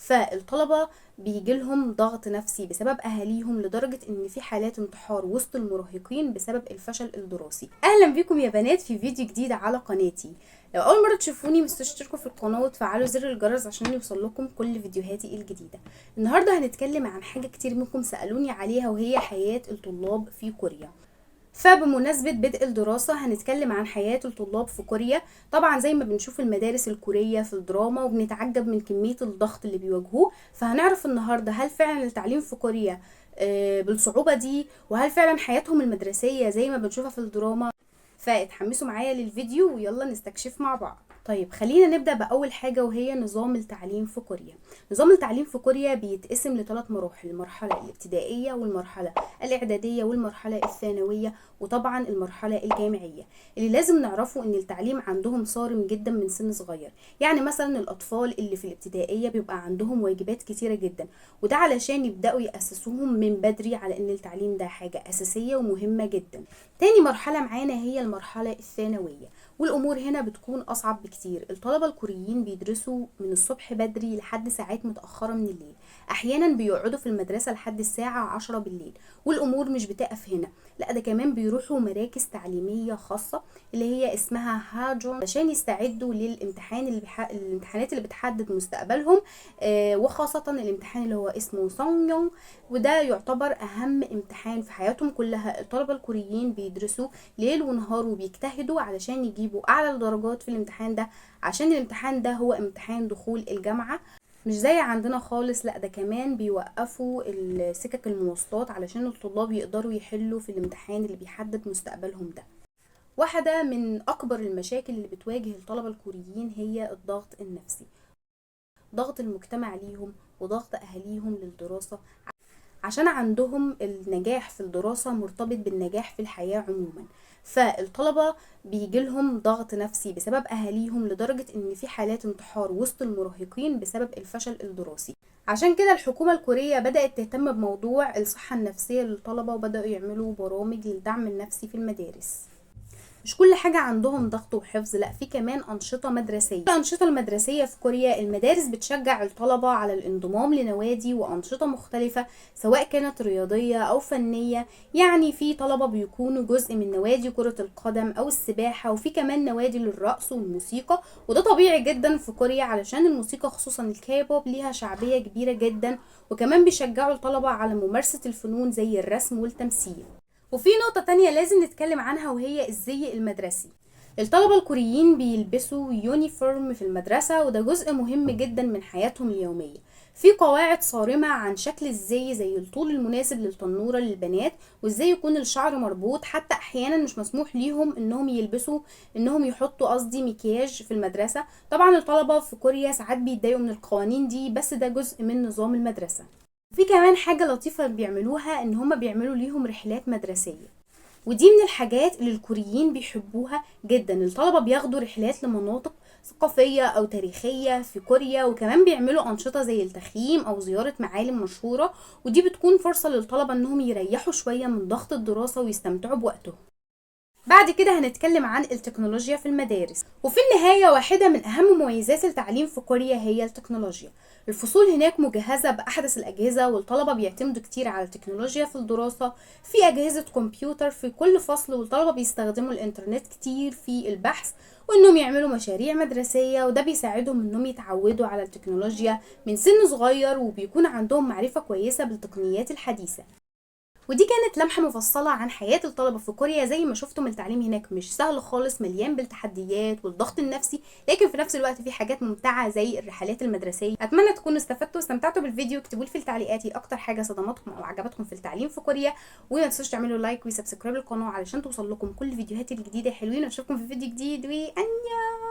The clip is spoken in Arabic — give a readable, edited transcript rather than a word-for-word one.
فالطلبة بيجيلهم ضغط نفسي بسبب اهاليهم لدرجة ان في حالات انتحار وسط المراهقين بسبب الفشل الدراسي. اهلا بكم يا بنات في فيديو جديد على قناتي. لو اول مرة تشوفوني تشتركوا في القناة وتفعلوا زر الجرس عشان يوصل لكم كل فيديوهاتي الجديدة. النهاردة هنتكلم عن حاجة كتير منكم سألوني عليها، وهي حياة الطلاب في كوريا. فبمناسبة بدء الدراسة هنتكلم عن حياة الطلاب في كوريا. طبعا زي ما بنشوف المدارس الكورية في الدراما وبنتعجب من كمية الضغط اللي بيواجهوه، فهنعرف النهاردة هل فعلا التعليم في كوريا بالصعوبة دي، وهل فعلا حياتهم المدرسية زي ما بنشوفها في الدراما. فاتحمسوا معايا للفيديو ويلا نستكشف مع بعض. طيب خلينا نبدأ بأول حاجة، وهي نظام التعليم في كوريا. نظام التعليم في كوريا بيتقسم لثلاث مراحل: المرحلة الابتدائية والمرحلة الإعدادية والمرحلة الثانوية، وطبعا المرحلة الجامعية. اللي لازم نعرفه ان التعليم عندهم صارم جدا من سن صغير. يعني مثلا الأطفال اللي في الابتدائية بيبقى عندهم واجبات كتيرة جدا، وده علشان يبدأوا يأسسوهم من بدري على ان التعليم ده حاجة أساسية ومهمة جدا. تاني مرحلة معانا هي المرحلة الثانوية، والأمور هنا بتكون أصعب بكتير. الطلبة الكوريين بيدرسوا من الصبح بدري لحد ساعات متأخرة من الليل، أحيانا بيقعدوا في المدرسة لحد الساعة 10 بالليل. والأمور مش بتقف هنا، لا ده كمان بيروحوا مراكز تعليمية خاصة اللي هي اسمها هاجون عشان يستعدوا للامتحان الامتحانات اللي بتحدد مستقبلهم. وخاصة الامتحان اللي هو اسمه سونيونج، وده يعتبر أهم امتحان في حياتهم كلها. الطلبة الكوريين بيدرسوا ليل ونهار وبيجتهدوا علشان يجيبوا أعلى الدرجات في الامتحان ده، عشان الامتحان ده هو امتحان دخول الجامعة. مش زي عندنا خالص، لا ده كمان بيوقفوا السكك المواصلات علشان الطلاب يقدروا يحلوا في الامتحان اللي بيحدد مستقبلهم ده. واحدة من أكبر المشاكل اللي بتواجه الطلبة الكوريين هي الضغط النفسي، ضغط المجتمع ليهم وضغط أهاليهم للدراسة، عشان عندهم النجاح في الدراسة مرتبط بالنجاح في الحياة عموما. فالطلبة بيجيلهم ضغط نفسي بسبب أهاليهم لدرجة إن في حالات انتحار وسط المراهقين بسبب الفشل الدراسي. عشان كده الحكومة الكورية بدأت تهتم بموضوع الصحة النفسية للطلبة، وبدأوا يعملوا برامج للدعم النفسي في المدارس. مش كل حاجة عندهم ضغط وحفظ، لا في كمان أنشطة مدرسية. الأنشطة المدرسية في كوريا، المدارس بتشجع الطلبة على الانضمام لنوادي وأنشطة مختلفة سواء كانت رياضية أو فنية. يعني في طلبة بيكونوا جزء من نوادي كرة القدم أو السباحة، وفي كمان نوادي للرقص والموسيقى، وده طبيعي جدا في كوريا علشان الموسيقى خصوصا الكيبوب ليها شعبية كبيرة جدا. وكمان بيشجعوا الطلبة على ممارسة الفنون زي الرسم والتمثيل. وفي نقطة تانية لازم نتكلم عنها، وهي الزي المدرسي. الطلبة الكوريين بيلبسوا يونيفورم في المدرسة، وده جزء مهم جدا من حياتهم اليومية. في قواعد صارمة عن شكل الزي، زي الطول المناسب للتنورة للبنات، وازاي يكون الشعر مربوط. حتى احيانا مش مسموح ليهم انهم يحطوا مكياج في المدرسة. طبعا الطلبة في كوريا ساعات بيتضايقوا من القوانين دي، بس ده جزء من نظام المدرسة. في كمان حاجة لطيفة بيعملوها، ان هما بيعملوا ليهم رحلات مدرسية، ودي من الحاجات اللي الكوريين بيحبوها جدا. الطلبة بياخدوا رحلات لمناطق ثقافية او تاريخية في كوريا، وكمان بيعملوا انشطة زي التخييم او زيارة معالم مشهورة، ودي بتكون فرصة للطلبة انهم يريحوا شوية من ضغط الدراسة ويستمتعوا بوقتهم. بعد كده هنتكلم عن التكنولوجيا في المدارس. وفي النهاية واحدة من أهم مميزات التعليم في كوريا هي التكنولوجيا. الفصول هناك مجهزة بأحدث الأجهزة، والطلبة بيعتمدوا كتير على التكنولوجيا في الدراسة. في أجهزة كمبيوتر في كل فصل، والطلبة بيستخدموا الإنترنت كتير في البحث وإنهم يعملوا مشاريع مدرسية، وده بيساعدهم إنهم يتعودوا على التكنولوجيا من سن صغير، وبيكون عندهم معرفة كويسة بالتقنيات الحديثة. ودي كانت لمحة مفصلة عن حياة الطلبة في كوريا. زي ما شفتم التعليم هناك مش سهل خالص، مليان بالتحديات والضغط النفسي، لكن في نفس الوقت في حاجات ممتعة زي الرحلات المدرسية. اتمنى تكونوا استفدتوا واستمتعتوا بالفيديو. اكتبوا لي في التعليقات اكتر حاجة صدمتكم او عجبتكم في التعليم في كوريا، وما تنسوش تعملوا لايك وسبسكرايب للقناة علشان توصل لكم كل فيديوهاتي الجديدة. حلوين، اشوفكم في فيديو جديد، وانيا.